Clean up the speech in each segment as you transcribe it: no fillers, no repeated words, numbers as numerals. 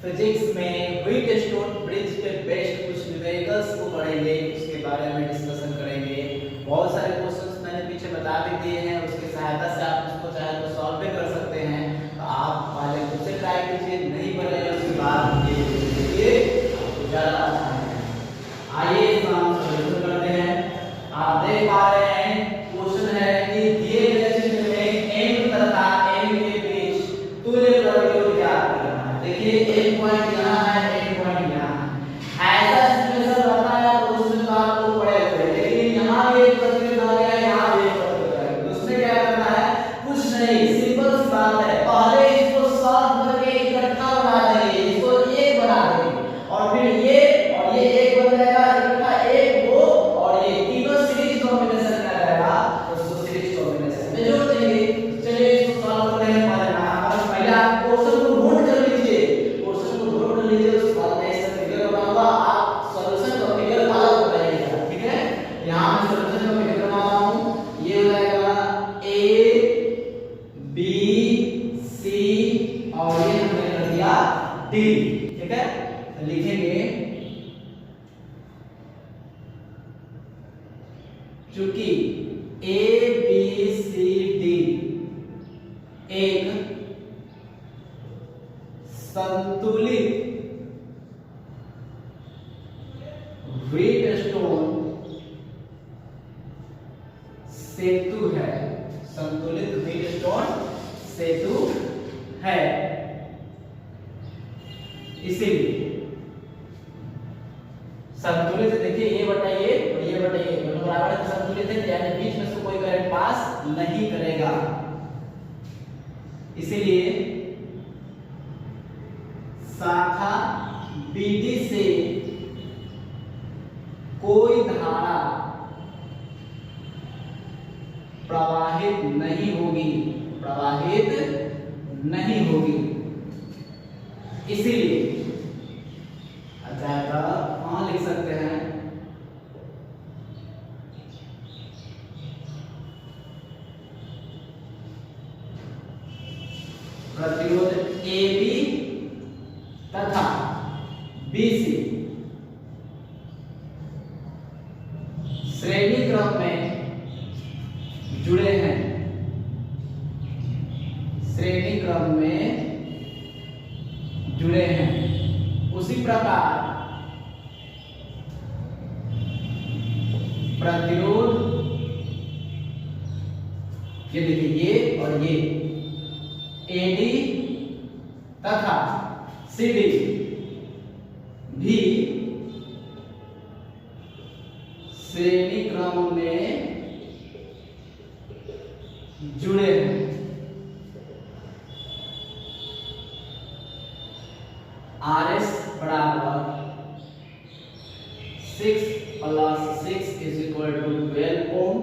Physics में Wheatstone bridge के best कुछ न्यूमेरिकल्स को पढ़ेंगे, उसके बारे में डिस्कशन करेंगे। बहुत सारे क्वेश्चंस मैंने पीछे बता भी दिए हैं, उसकी सहायता से आप उसको चाहे तो सॉल्व भी कर सकते हैं। तो आप पहले खुद से ट्राई कीजिए, नहीं बने उसके बाद ये देखिए आपको ज़्यादा आसान है। आइए हम सॉल्यूशन करते हैं। आप देख पा रहे हैं क्वेश्चन है कि दिए गए चित्र में m तथा n के बीच तुल्य प्रतिरोध ज्ञात करना है। देखिए एक पॉइंट यहाँ है, एक पॉइंट यहाँ है। ऐसा सिचुएशन रहता है तो उसमें तो आप लोग पढ़े हुए, लेकिन यहाँ भी एक प्रतिरोध आ गया, यहाँ भी एक प्रतिरोध आ गया, तो उसमें क्या करना है? कुछ नहीं, सिंपल सी बात है, पहले इसको सॉल्व करके इकट्ठा बना देंगे, इसको एक बना देंगे और फिर ये और ये एक बन जाएगा, इकट्ठा एक वो और ये तीनों सीरीज कॉम्बिनेशन में आ जाएगा, उसको सीरीज कॉम्बिनेशन में जोड़ देंगे। चलिए इसको सॉल्व करते हैं। पहले आप क्वेश्चन को नोट कर लीजिए, क्वेश्चन को नोट कर लीजिए, उसके बाद मैं इसका फिगर बनाऊंगा, आप सॉल्यूशन का फिगर अलग बनाइएगा, ठीक है? यहां मैं सॉल्यूशन का फिगर बना रहा हूं, ये हो जाएगा a b c और ये हमने कर दिया d, ठीक है? तो लिखेंगे चूंकि a b c d एक संतुलित व्हीटस्टोन सेतु है, संतुलित व्हीटस्टोन सेतु है, इसीलिए संतुलित देखिए ये बटा ये और ये बटा ये दोनों बराबर है, संतुलित है, यानी बीच में से कोई करंट पास नहीं करेगा, इसीलिए शाखा BD से कोई धारा प्रवाहित नहीं होगी, प्रवाहित नहीं होगी, इसीलिए अच्छा वहां लिख सकते हैं प्रतिरोध AB तथा BC श्रेणी क्रम में जुड़े हैं, श्रेणी क्रम में जुड़े हैं। उसी प्रकार प्रतिरोध ये देखिए ये और ये AD तथा CD भी श्रेणी क्रम में जुड़े हैं। RS बराबर 6 + 6 = 12 ओम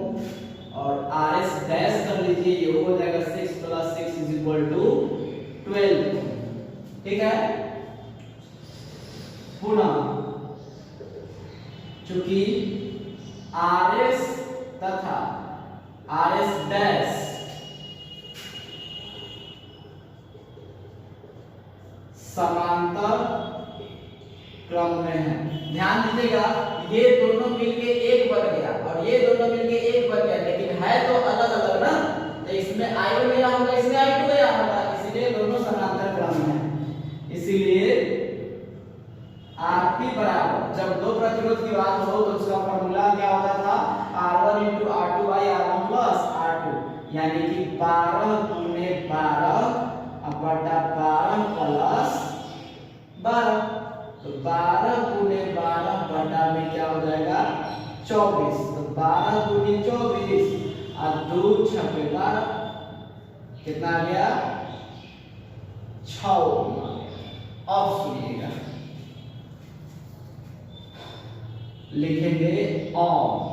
और RS डैश कर लीजिए, ये हो जाएगा 6 + 6 = 12, ठीक है? पुनः चूंकि RS तथा RS डैश समांतर क्रम में है, ध्यान दीजिएगा, ये दोनों मिलके एक बन गया और ये दोनों मिलके एक बन गया, लेकिन है तो अलग अलग ना, तो इसमें I1 गया होगा, इसमें I2 गया होगा, इसलिए दोनों समांतर क्रम में है। इसीलिए Rp बराबर, जब दो प्रतिरोध की बात हो तो उसका फॉर्मूला क्या होता था? R1 × R2/R1 + R2, यानी कि 12 × 12 बटा 12 + 12, तो 12 × 12 बटा में क्या हो जाएगा? 24, तो 12 × 24 और 2 × 6 = 12, कितना आ गया? 6 ओम। अब सुनिएगा, लिखेंगे ओम,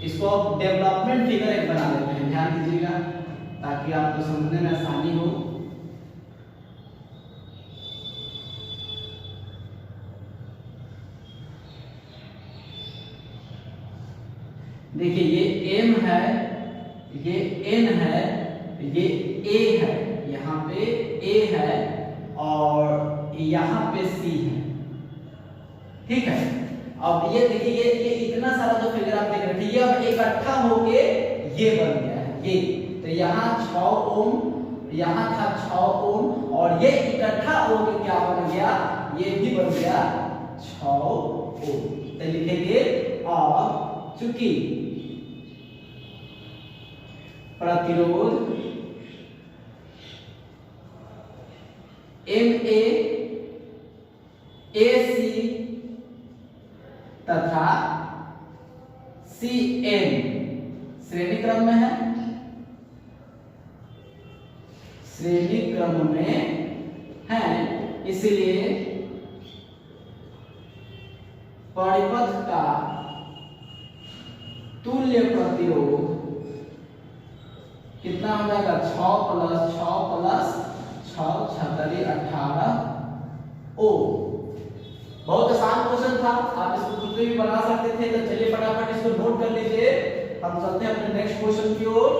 इसको अब डेवलपमेंट फिगर एक बना लेते हैं, ध्यान दीजिएगा ताकि आपको समझने में आसानी हो। देखिए ये M है, ये N है, ये A है, यहाँ पे ए है और यहाँ पे सी है, ठीक है। अब ये देखिए ये इतना सारा जो फिगर आप देख रहे थे ये अब इकट्ठा होके ये बन गया है ये। तो यहाँ 6 ओम, यहाँ था 6 ओम और ये इकट्ठा होके क्या बन गया, ये भी बन गया 6 ओम। तो लिखेंगे अब चूंकि प्रतिरोध MA AC तथा CN श्रेणी क्रम में है, श्रेणी क्रम में है, इसलिए परिपथ का तुल्य प्रतिरोध कितना हो जाएगा 6 + 6 + 6 = 18 ओम। बहुत आसान क्वेश्चन था, आप इसको खुद से भी बना सकते थे। तो चलिए फटाफट इसको नोट कर लीजिए, हम चलते हैं अपने नेक्स्ट क्वेश्चन की ओर।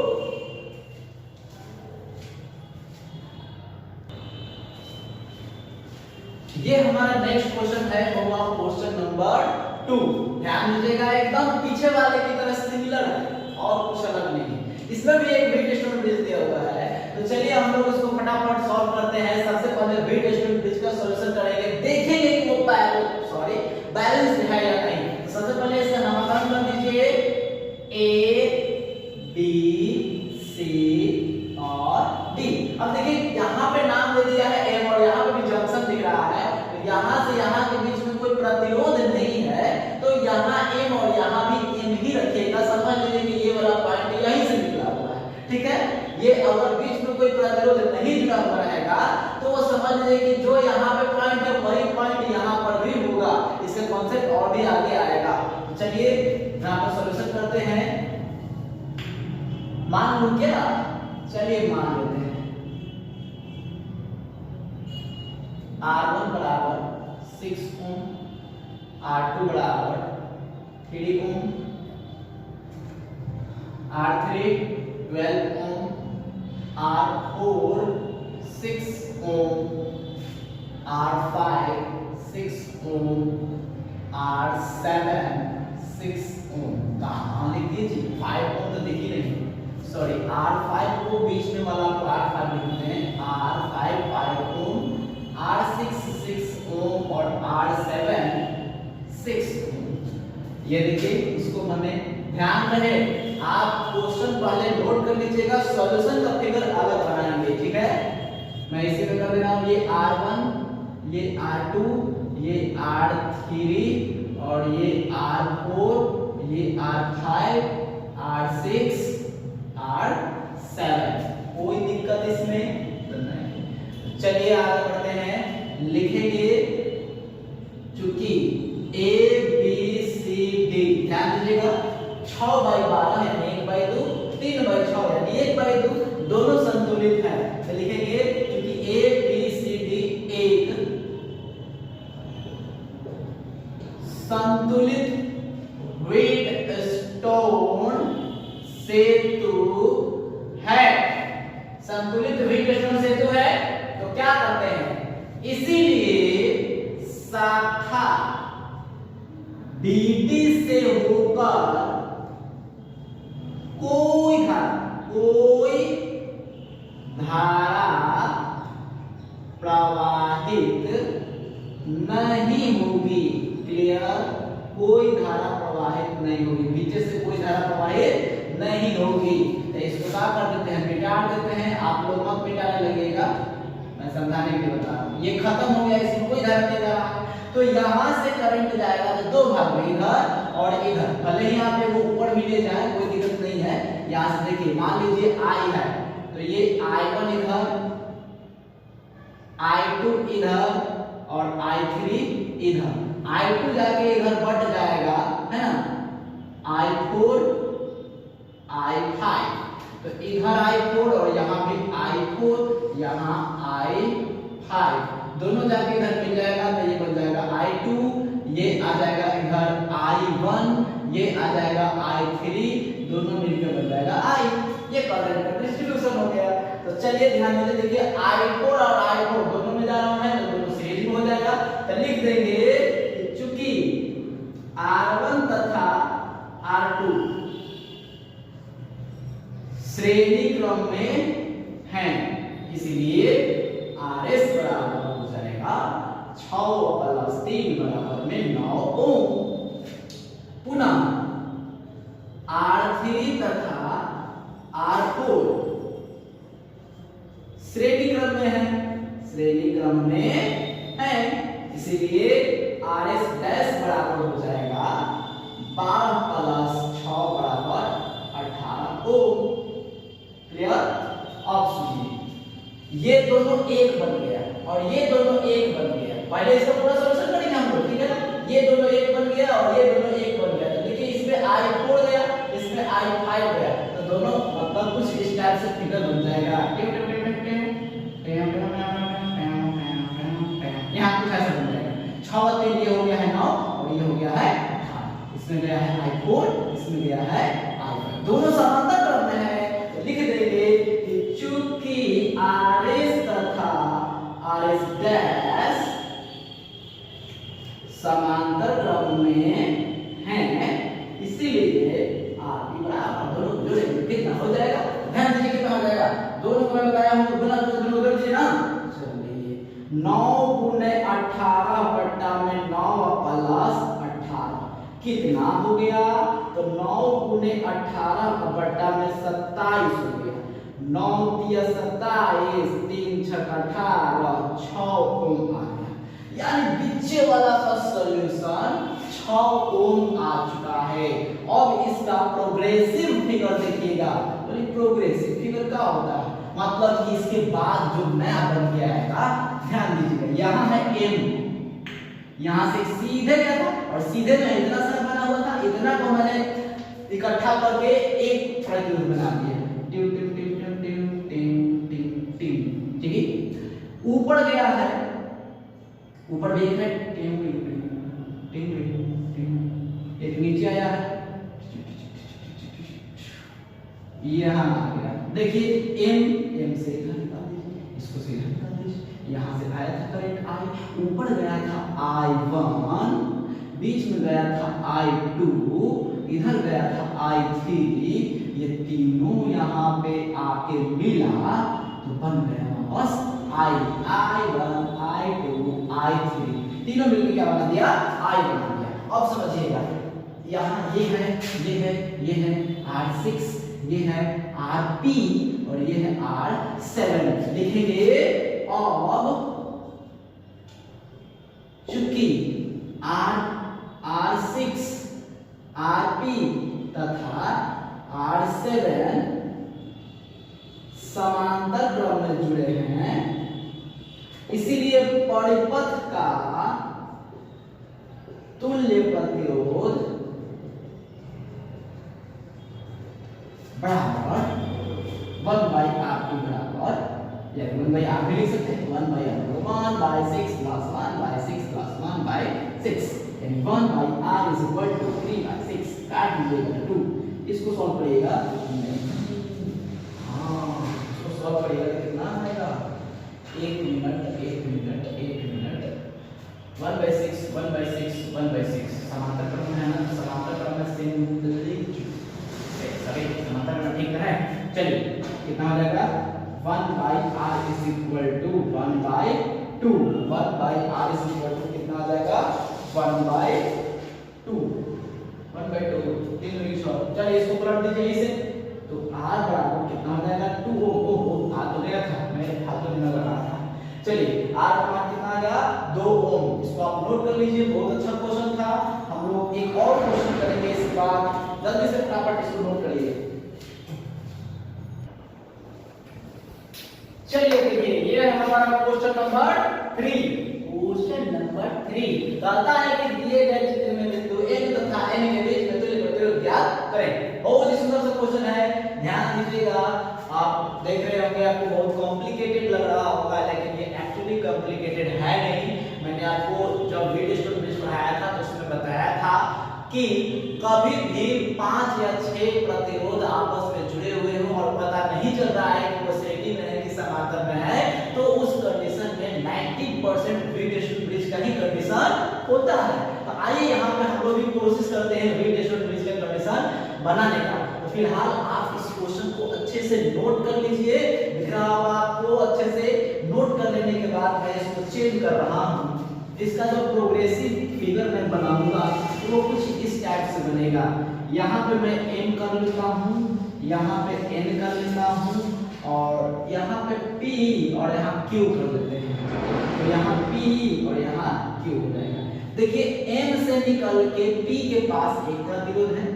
ये हमारा नेक्स्ट क्वेश्चन है, होगा क्वेश्चन नंबर 2। ध्यान दीजिएगा, एकदम पीछे वाले की तरह सिमिलर है और कुछ अलग नहीं है। इसमें भी एक वेट स्टोन ब्रिज दिया हुआ है, तो चलिए हम लोग इसको फटाफट सॉल्व करते हैं। सबसे पहले वेट स्टोन ब्रिज का सॉल्यूशन करेंगे, देखेंगे कि वो बैलेंस है या नहीं। तो सबसे पहले इसका नामकरण कर दीजिए A B C और D। अब देखिए यहाँ पे नाम दे दिया है M और यहाँ पे भी जंक्शन दिख रहा है, तो यहाँ से यहाँ के बीच में कोई प्रतिरोध नहीं है, तो यहाँ M और यहाँ भी M ही रखिएगा। समझ लीजिए कि ये वाला पॉइंट यहीं से निकला हुआ है, ठीक है। ये अगर बीच में कोई प्रतिरोध नहीं जुड़ा हुआ रहेगा तो वो समझ लीजिए कि जो यहाँ पे पॉइंट है वही पॉइंट यहाँ पर भी होगा। इसका कॉन्सेप्ट और भी आगे आएगा। चलिए यहाँ पर सॉल्यूशन करते हैं। मान लो क्या, चलिए मान लेते हैं R1 बराबर 6 ओम, R2 बराबर 3 ओम, R3 12 ओम, R4 6 ओम, R5 6 ओम, R7 6 ओम। कहाँ लिख दीजिए 5 ओम तो देखिए नहीं, सॉरी R5 को बीच में वाला को R5 लिखते हैं, R5 5 ओम, R6 6 ओम और R7 6 ओम। ये देखिए इसको मैंने ध्यान रहे, आप क्वेश्चन पहले नोट कर लीजिएगा, सॉल्यूशन का फिगर अलग बनाएंगे, ठीक है। मैं इसी में कर दे रहा हूँ, ये R1, ये R2, ये R3 और ये R4, ये R5, R6, R7। कोई दिक्कत इसमें नहीं। चलिए आगे बढ़ते हैं, लिखेंगे चूंकि A B C D, ध्यान दीजिएगा 6/12 है, 1/2, 3/6 यानी 1/2, दोनों संतुलित है। तो लिखेंगे क्योंकि A B C D एक संतुलित वेट स्टोन सेतु है, संतुलित वेट स्टोन सेतु है। तो क्या करते हैं, इसीलिए शाखा BD से होकर कोई धारा प्रवाहित नहीं होगी। क्लियर, कोई धारा प्रवाहित नहीं होगी, नीचे से कोई धारा प्रवाहित नहीं होगी। तो इसको क्या कर देते हैं, मिटा देते हैं। आप लोग मत मिटाने लगेगा, मैं समझाने के लिए बता रहा हूँ। ये खत्म हो गया, इसमें कोई धारा नहीं जा रहा है। तो यहाँ से करंट जाएगा तो दो भाग में, इधर और इधर। भले ही यहाँ पे वो ऊपर भी ले जाए कोई दिक्कत नहीं है। यहाँ से देखिए, मान लीजिए I है तो ये I1 इधर, I2 इधर और I3 इधर। I2 जाके इधर बढ़ जाएगा, है ना, I4 I5। तो इधर I4 और यहाँ भी I4, यहाँ I5, दोनों जाके इधर मिल जाएगा। तो ये बन जाएगा I2, ये आ जाएगा इधर I1, ये आ जाएगा I3, दोनों मिलकर बन जाएगा I। ये करंट का डिस्ट्रीब्यूशन हो गया। तो चलिए ध्यान दीजिए, देखिए I4 और I4 दोनों में जा रहा हूं मैं, तो दोनों सीरीज में हो जाएगा। तो लिख देंगे चूंकि R1 तथा R2 श्रेणी क्रम में हैं, इसलिए RS बराबर हो जाएगा 6 प्लस 3 बराबर में 9 ओम। पुनः R3 तथा R4 श्रेणी क्रम में है, श्रेणी क्रम में है, इसीलिए RS डैश बराबर हो जाएगा 12 प्लस 6 बराबर 18 ओम। क्लियर? अब सुनिए, ये दोनों एक बन गया और ये दोनों एक बन गया। पहले इसका पूरा सॉल्यूशन करेंगे हम लोग, ठीक है ना? ये दोनों एक बन गया और ये दोनों एक बन गया। तो देखिए इसमें I4 गया, इसमें I5 गया, तो दोनों मतलब कुछ इस टाइप से फिगर बन जाएगा। यहाँ कुछ ऐसा बन जाएगा। 6 और 3 ये हो गया है 9 और ये हो गया है 18। इसमें गया है I4, इसमें गया है I5, दोनों समांतर क्रम में है। तो लिख देंगे कि चूंकि RS तथा RS डैश समांतर क्रम में हैं, इसीलिए RB बराबर दोनों जोड़ेंगे, कितना हो जाएगा? ध्यान दीजिए कितना हो जाएगा, दोनों को मैं बताया हूं तो गुना दोनों कर दीजिए ना। चलिए 9 गुने 18 बट्टा में 9 प्लस 18 कितना हो गया? तो 9 गुने 18 बट्टा में 27 हो गया। 9 दिया 27, 3 छक 18, 6 ओम आ गया। यानी बीचे वाला का सॉल्यूशन 6 ओम आ चुका है। अब इसका प्रोग्रेसिव फिगर देखिएगा, तो प्रोग्रेसिव फिगर क्या होता है? मतलब कि इसके बाद जो नया बन के आएगा, ध्यान दीजिएगा, यहाँ है M, यहाँ से सीधे गया था और सीधे में इतना सा बना हुआ था, इतना को मैंने इकट्ठा करके एक प्रतिरोध बना दिया, टिम टिम टिम टिम टिम टिम टिम टिम, ठीक है? ऊपर गया है, ऊपर भी एक है टिम टिम टिम टिम टिम, एक नीचे आया है, यहाँ आ गया। देखिए M से इधर निकाल दीजिए, इसको सीधा निकाल दीजिए। यहाँ से आया था करंट I, ऊपर गया था I1, बीच में गया था I2, इधर गया था I3, ये तीनों यहाँ पे आके मिला तो बन गया बस I1, I2, I3, तीनों मिलकर क्या बना दिया? I बना दिया। अब समझिएगा, यहाँ ये है R6, ये है Rp और ये है R7 लिखेंगे। अब चूंकि R6, Rp तथा R7 समांतर क्रम में जुड़े हैं, इसीलिए परिपथ का तुल्य प्रतिरोध बराबर 1/Rp बराबर, या 1/R भी लिख सकते हैं, 1/R 1/6 प्लस 1/6 प्लस 1/6, यानी 1/R इज इक्वल टू 3/6, काट दीजिएगा 2, इसको सॉल्व करिएगा। हाँ, इसको सॉल्व करिएगा तो कितना आएगा? 1 मिनट 1/6 समांतर क्रम है ना, समांतर क्रम में सिंपली सभी समांतर में ठीक है। चलिए कितना हो जाएगा? 1/R is equal to 1/2, 1/R is equal to कितना आ जाएगा? 1/2, 3 सॉल्व। चलिए इसको पलट दीजिए इसे, तो R बराबर कितना हो जाएगा? 2 ओम। आ तो गया था, मैं फालतू में लगा रहा था। चलिए R का मान कितना आ गया? 2 ओम। इसको आप नोट कर लीजिए, बहुत अच्छा क्वेश्चन था। हम लोग एक और क्वेश्चन करेंगे इसके बाद, जल्दी से फटाफट इसको नोट करिए। चलिए देखिए, ये है हमारा क्वेश्चन नंबर 3। क्वेश्चन नंबर 3 कहता है कि दिए गए चित्र में बिंदु n तथा n के बीच में तुल्य प्रतिरोध ज्ञात करें। बहुत ही सुंदर सा क्वेश्चन है, ध्यान दीजिएगा। आप देख रहे होंगे, आपको बहुत कॉम्प्लिकेटेड लग रहा होगा, लेकिन ये एक्चुअली कॉम्प्लिकेटेड है नहीं। मैंने आपको जब वीडियो स्टूडेंट पढ़ाया था तो उसमें बताया था कि कभी भी 5 या 6 प्रतिरोध आपस में जुड़े हुए हों और पता नहीं चल रहा है कि वो श्रेणी में है समांतर में है तो उस कंडीशन में 90% वीट स्टोन ब्रिज का ही कंडीशन होता है। तो आइए यहाँ पे हम लोग भी कोशिश करते हैं वीट स्टोन ब्रिज का कंडीशन बनाने का। तो फिलहाल आप इस क्वेश्चन को अच्छे से नोट कर लीजिए, दिख रहा होगा आपको। अच्छे से नोट कर लेने के बाद मैं इसको चेंज कर रहा हूँ। इसका जो प्रोग्रेसिव फिगर मैं बनाऊंगा वो कुछ इस टाइप से बनेगा। यहाँ पे मैं m कर लेता हूँ, यहाँ पे n कर लेता हूँ और यहाँ पे p और यहाँ q कर लेते हैं। तो यहाँ p और यहाँ q हो जाएगा। देखिए m से निकल के p के पास एक प्रतिरोध है,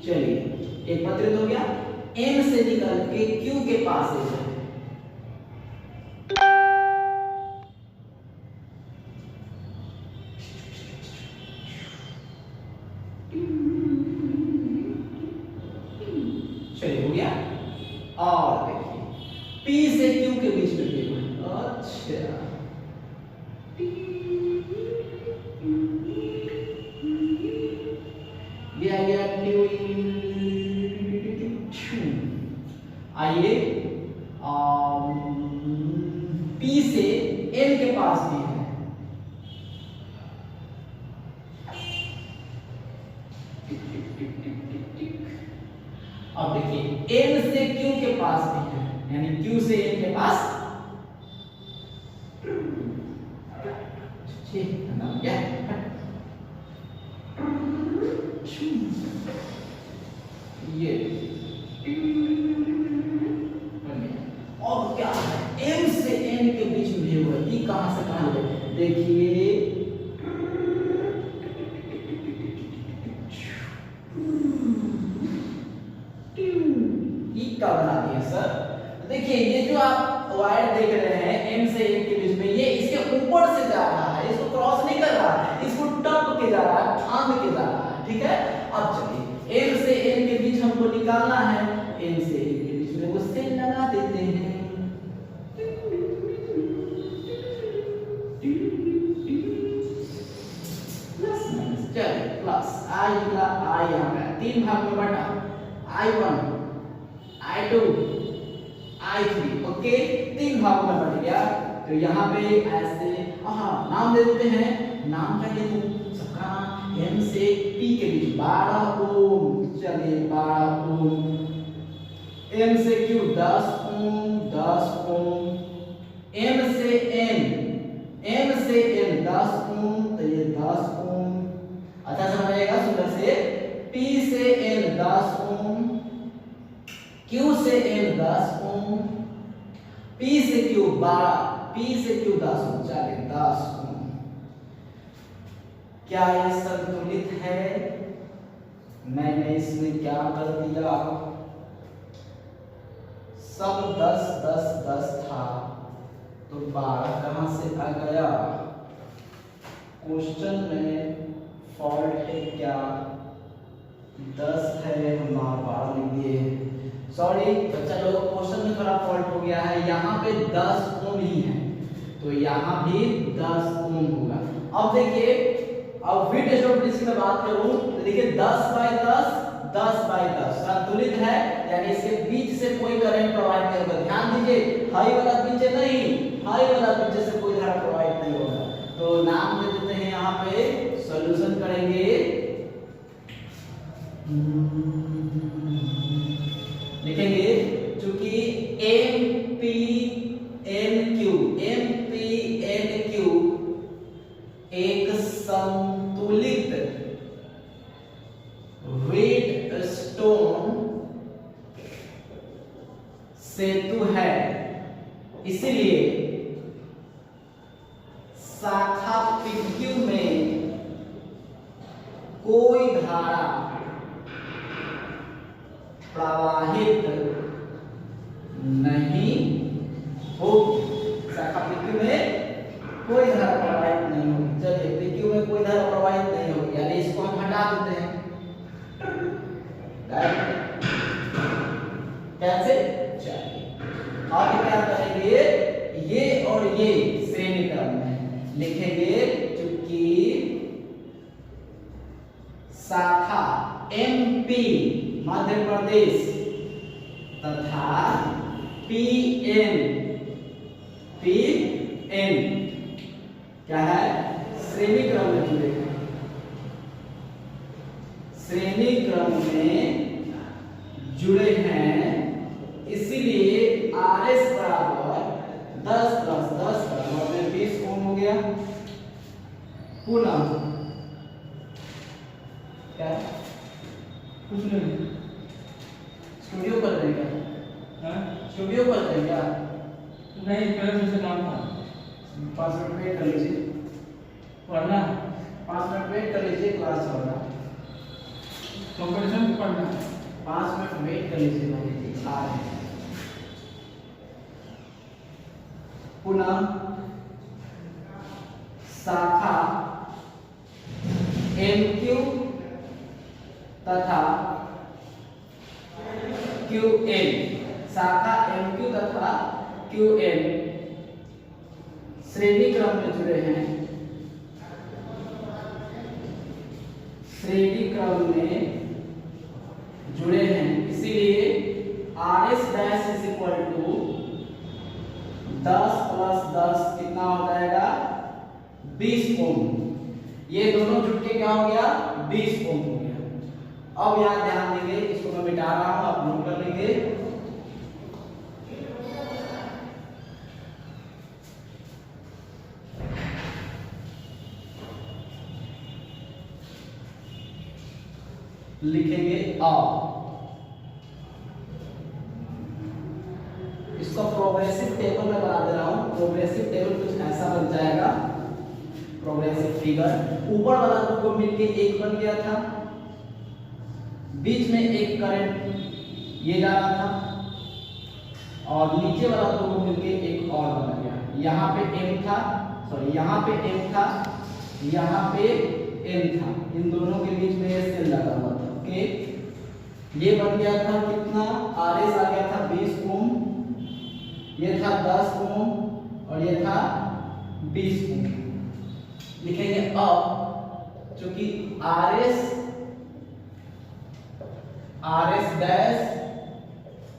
चलिए एक प्रतिरोध हो गया। m से निकल के q के पास एक है, चलिए हो गया। और देखिए p से q के बीच में भी है। अच्छा आइए P से N के पास भी है, अब देखिए N से Q के पास भी है, यानी Q से N के पास क्या ये और क्या है M से N के बीच में भी हुआ। ये कहां से कहां है देखिए, ये क्या बना दिया सर। देखिए ये जो आप वायर देख रहे हैं M से N के बीच में, ये इसके ऊपर से जा रहा है, इसको क्रॉस नहीं कर रहा है, इसको टप के जा रहा है, थाम के जा रहा है। ठीक है, अब चलिए M से N के बीच हमको निकालना है, M से N के बीच में वो सेल लगा देते हैं। चलिए प्लस आई का आई आ गया, तीन भाग में बटा I1 I2 I3, ओके तीन भाग में बट गया। तो यहाँ पे ऐसे नाम दे देते हैं, नाम क्या दे दूं सबका नाम, M से P के बीच 12 ओम, चलिए 12 ओम, M से Q 10 ओम 10 ओम, M से N 10 ओम, तो ये 10 ओम। अच्छा समझ आएगा सुंदर से, P से N 10 ओम, Q से N 10 ओम, P से Q 12, P से Q 10 ओम, चलिए 10 ओम। क्या ये संतुलित है? मैंने इसमें क्या कर दिया, सब 10 10 10 था तो 12 कहां से आ गया? क्वेश्चन में फॉल्ट है क्या? 10 है, हम 12 लिख दिए, सॉरी बच्चा लोग क्वेश्चन में थोड़ा फॉल्ट हो गया है। यहाँ पे 10 ओम ही है तो यहाँ भी 10 ओम होगा। अब देखिए, अब वीट स्टोन ब्रिज की मैं बात करूं तो देखिए 10 बाय 10 10 बाय 10 संतुलित है, यानी इसके बीच से कोई करंट प्रवाहित नहीं होगा। ध्यान दीजिए हाई वाला पीछे नहीं, हाई वाला पीछे से कोई धारा प्रवाहित नहीं होगा। तो नाम दे देते हैं, यहाँ पे सॉल्यूशन करेंगे, लिखेंगे चूंकि MPNQ एक संतुलित वेट स्टोन सेतु है, इसलिए शाखा PQ में कोई धारा प्रवाहित नहीं होगी। शाखा PQ में कोई धारा प्रवाहित नहीं होगी। चलिए PQ में कोई धारा प्रवाहित नहीं होगी, यानी इसको हम हटा देते हैं। कैसे? चलिए अब क्या करेंगे, ये और ये श्रेणी क्रम में लिखेंगे, चूंकि उसकी शाखा एमपी मध्य प्रदेश तथा पीएन क्या है, श्रेणी क्रम में जुड़े हैं, श्रेणी क्रम में जुड़े हैं, इसीलिए RS बराबर 10 + 10 बराबर 20 ओम हो गया। पुनः क्या कुछ नहीं, स्टूडियो कर रहे हैं क्या? स्टूडियो कर रहे हैं क्या? नहीं, पहले मुझसे काम था। 5 मिनट वेट कर लीजिए, पढ़ना 5 मिनट वेट कर लीजिए, क्लास चल रहा है। कंपटीशन पढ़ना 5 मिनट वेट कर लीजिए भाई जी, आ रहे हैं। पुनः शाखा MQ तथा QN, शाखा MQ तथा QN श्रेणी क्रम में जुड़े हैं, श्रेणी क्रम में जुड़े हैं, इसीलिए RS dash is equal to 10 + 10 कितना हो जाएगा, 20 ओम। ये दोनों जुड़ के क्या हो गया, 20 ओम हो गया। अब यहां ध्यान देंगे, इसको मैं मिटा रहा हूं, आप नोट कर लेंगे। लिखेंगे इसको प्रोग्रेसिव टेबल में बना दे रहा हूं। प्रोग्रेसिव टेबल कुछ ऐसा बन जाएगा, प्रोग्रेसिव फिगर। ऊपर वाला को मिलके एक बन गया था, बीच में एक करंट ये जा रहा था, और नीचे वाला को मिलके एक और बन गया। यहाँ पे M था, सॉरी यहाँ पे M था, यहाँ पे N था, इन दोनों के बीच में ये सेल लगा हुआ था। ओके, ये बन गया था कितना, RS आ गया था 20 ओम, ये था 10 ओम और ये था 20 ओम। लिखेंगे अब चूंकि RS डैश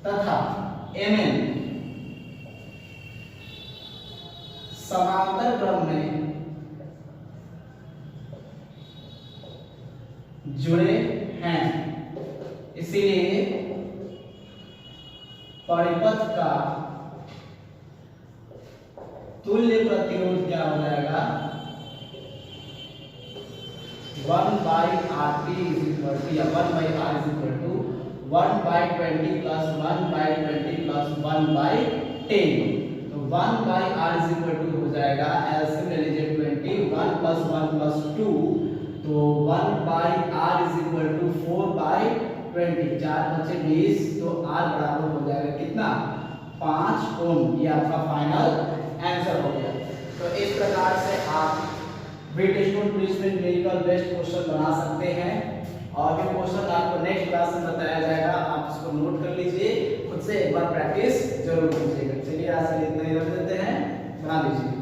तथा MN समांतर क्रम में जुड़े हैं, इसीलिए परिपथ का तुल्य प्रतिरोध क्या हो जाएगा, 1/RP या 1/R = 1/20 + 1/20 + 1/10। तो 1/R = हो जाएगा, एलसीएम ले लीजिए 20, 1 + 1 + 2, तो 1/R = 4/20, 4 बचे 20, तो R बराबर हो जाएगा कितना, 5 ओम। ये आपका फाइनल आंसर हो गया। तो इस प्रकार से आप British policeman numerical based question बना सकते हैं, और भी क्वेश्चन आपको नेक्स्ट क्लास में बताया जाएगा। आप इसको नोट कर लीजिए, खुद से एक बार प्रैक्टिस जरूर कीजिएगा। चलिए आज के लिए इतना ही रख देते हैं, बना लीजिए।